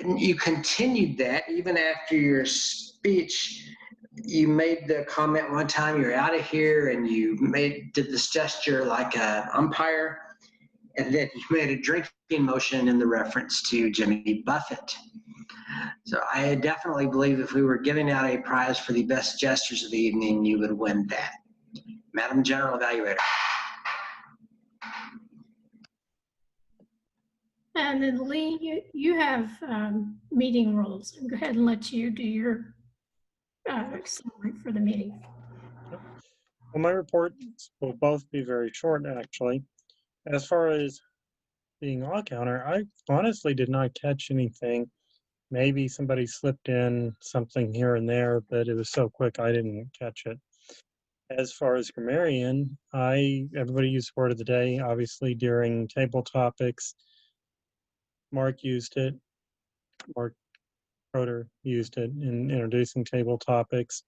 And you continued that even after your speech. You made the comment one time, you're out of here, and you did this gesture like an umpire. And then you made a drinking motion in the reference to Jimmy Buffett. So I definitely believe if we were giving out a prize for the best gestures of the evening, you would win that. Madam General Evaluator. And then Lee, you have meeting rules. I'll go ahead and let you do your summary for the meeting. Well, my reports will both be very short, actually. As far as being on counter, I honestly did not catch anything. Maybe somebody slipped in something here and there, but it was so quick I didn't catch it. As far as grammarian, everybody used word of the day, obviously during table topics. Mark used it. Mark Croter used it in introducing table topics.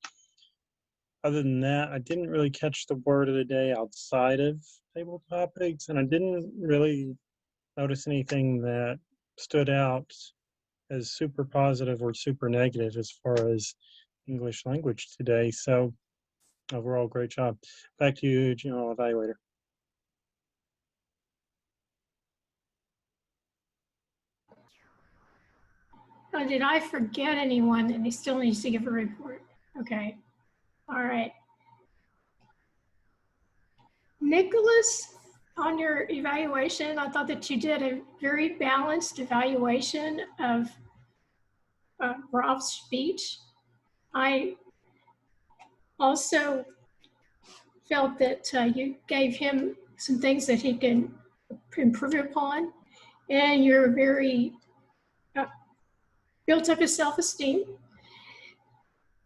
Other than that, I didn't really catch the word of the day outside of table topics, and I didn't really notice anything that stood out as super positive or super negative as far as English language today. So overall, great job. Back to you, General Evaluator. Oh, did I forget anyone that still needs to give a report? Okay. All right. Nicholas, on your evaluation, I thought that you did a very balanced evaluation of Rob's speech. I also felt that you gave him some things that he can improve upon, and you're very built up his self-esteem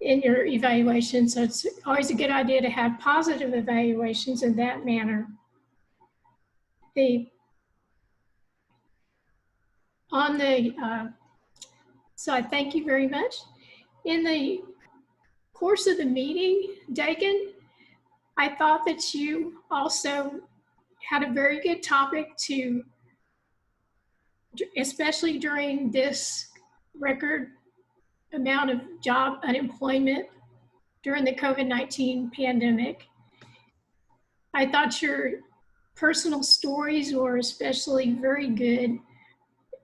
in your evaluation. So it's always a good idea to have positive evaluations in that manner. So I thank you very much. In the course of the meeting, Dagan, I thought that you also had a very good topic to, especially during this record amount of job unemployment during the COVID-19 pandemic. I thought your personal stories were especially very good,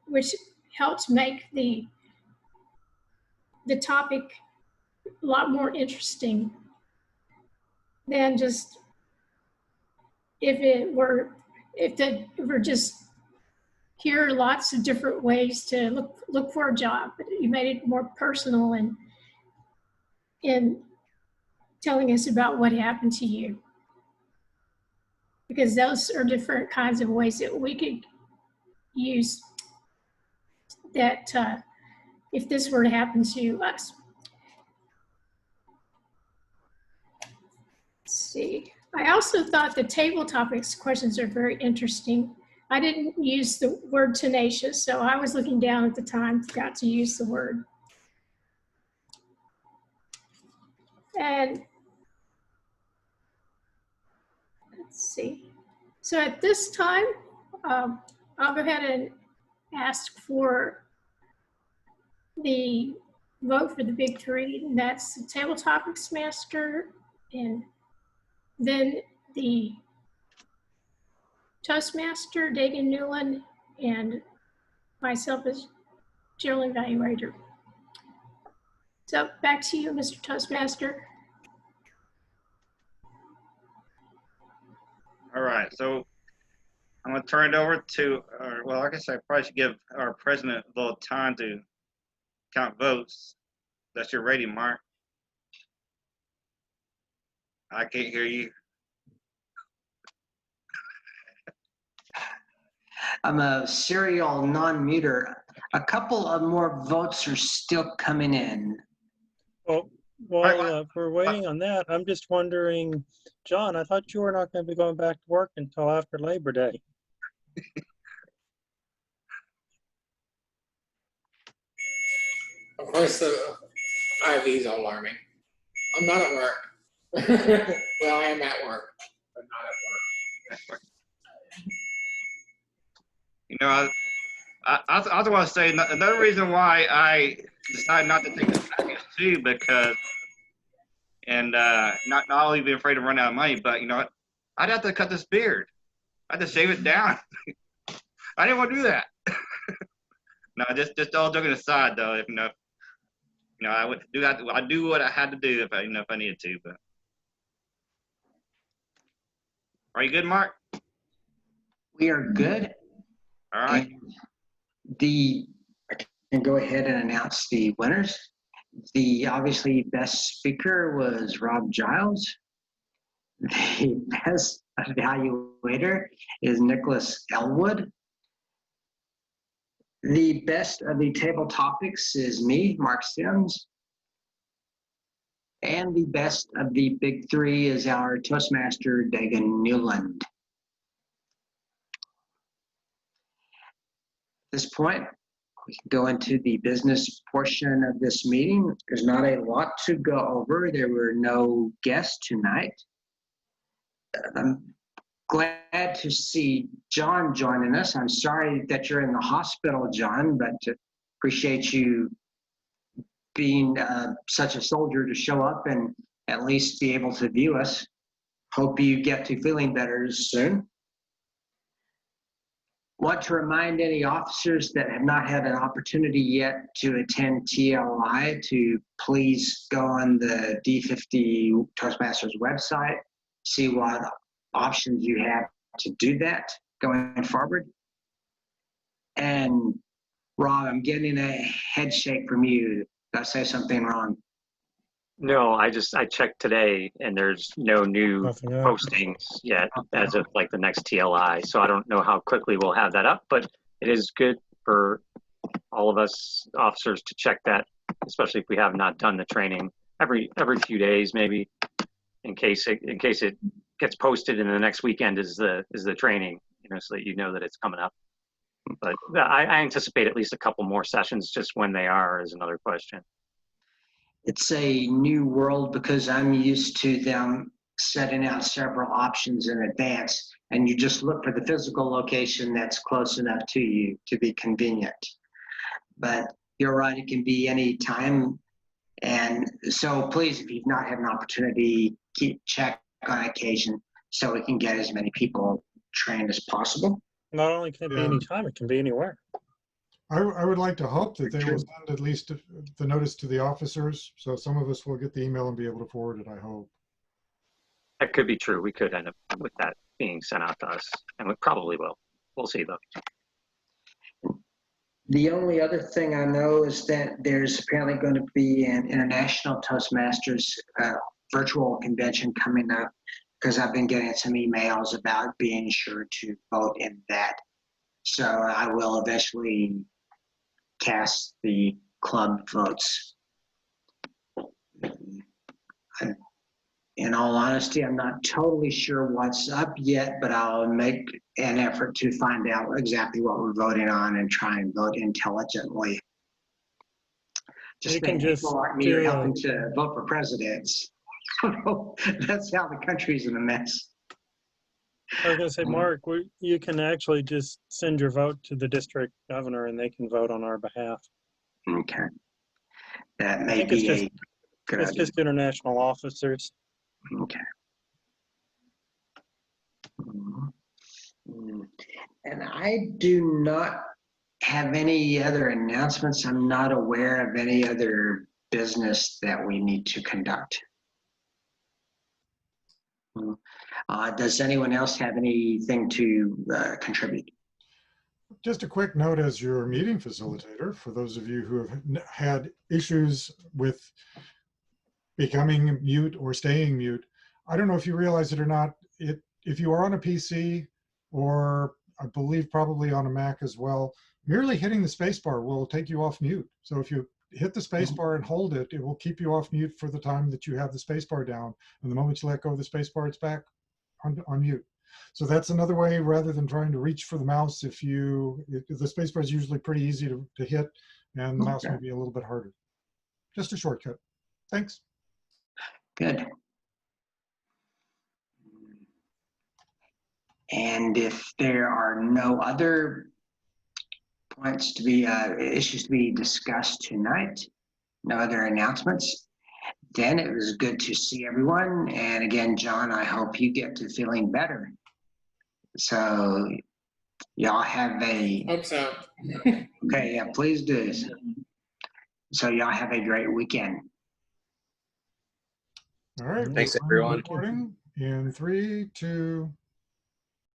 which helped make the topic a lot more interesting than just if it were just here are lots of different ways to look for a job. But you made it more personal and in telling us about what happened to you, because those are different kinds of ways that we could use that if this were to happen to us. Let's see. I also thought the table topics questions are very interesting. I didn't use the word tenacious, so I was looking down at the time, forgot to use the word. And let's see. So at this time, I'll go ahead and ask for the vote for the big three, and that's the table topics master, and then the Toastmaster, Dagan Newland, and myself as general evaluator. So back to you, Mr. Toastmaster. All right, so I'm going to turn it over to, well, I guess I probably should give our president a little time to count votes. That's your rating, Mark. I can't hear you. I'm a serial non-muter. A couple of more votes are still coming in. Well, while we're waiting on that, I'm just wondering, John, I thought you were not going to be going back to work until after Labor Day. Of course, the IV's alarming. I'm not at work. Well, I am at work, but not at work. You know, I also want to say another reason why I decided not to take this package too, because, and not only be afraid to run out of money, but you know, I'd have to cut this beard. I'd have to shave it down. I didn't want to do that. No, just all joking aside, though. If I would do that. I do what I had to do if I needed to. But are you good, Mark? We are good. All right. I can go ahead and announce the winners. The obviously best speaker was Rob Giles. The best evaluator is Nicholas Elwood. The best of the table topics is me, Mark Sims. And the best of the big three is our Toastmaster, Dagan Newland. At this point, We can go into the business portion of this meeting. There's not a lot to go over. There were no guests tonight. I'm glad to see John joining us. I'm sorry that you're in the hospital, John, but appreciate you being such a soldier to show up and at least be able to view us. Hope you get to feeling better soon. Want to remind any officers that have not had an opportunity yet to attend TLI to please go on the D50 Toastmasters website, see what options you have to do that going forward. And Rob, I'm getting a head shake from you. Did I say something wrong? No, I checked today and there's no new Nothing up. postings yet as of like the next TLI. So I don't know how quickly we'll have that up, but it is good for all of us officers to check that, especially if we have not done the training every few days, maybe in case it gets posted and the next weekend is the training, so that you know that it's coming up. But I anticipate at least a couple more sessions. Just when they are is another question. It's a new world because I'm used to them setting out several options in advance, and you just look for the physical location that's close enough to you to be convenient. But you're right, it can be any time. And so please, if you've not had an opportunity, check on occasion so we can get as many people trained as possible. Not only can it be any time, it can be anywhere. I would like to hope that they will send at least the notice to the officers, so some of us will get the email and be able to forward it, I hope. That could be true. We could end up with that being sent out to us, and we probably will. We'll see though. The only other thing I know is that there's apparently going to be an International Toastmasters virtual convention coming up, because I've been getting some emails about being sure to vote in that. So I will eventually cast the club votes. In all honesty, I'm not totally sure what's up yet, but I'll make an effort to find out exactly what we're voting on and try and vote intelligently. You can just people like me do are a- helping to vote for presidents. That's how the country's in a mess. I was going to say, Mark, you can actually just send your vote to the district governor and they can vote on our behalf. Okay. That I may think it's be just, a good it's idea. just international officers. Okay. And I do not have any other announcements. I'm not aware of any other business that we need to conduct. Does anyone else have anything to contribute? Just a quick note as your meeting facilitator, for those of you who have had issues with becoming mute or staying mute. I don't know if you realize it or not, if you are on a PC, or I believe probably on a Mac as well, merely hitting the spacebar will take you off mute. So if you hit the spacebar and hold it, it will keep you off mute for the time that you have the spacebar down. And the moment you let go of the spacebar, it's back on mute. So that's another way, rather than trying to reach for the mouse. The spacebar is usually pretty easy to hit, and the mouse may be a little bit harder. Just a shortcut. Thanks. Good. And if there are no other points to be, issues to be discussed tonight, no other announcements, then it was good to see everyone. And again, John, I hope you get to feeling better. So y'all have a, Hope so. okay, yeah, please do. So y'all have a great weekend. All right. Thanks, we'll end the everyone. recording in 3, 2,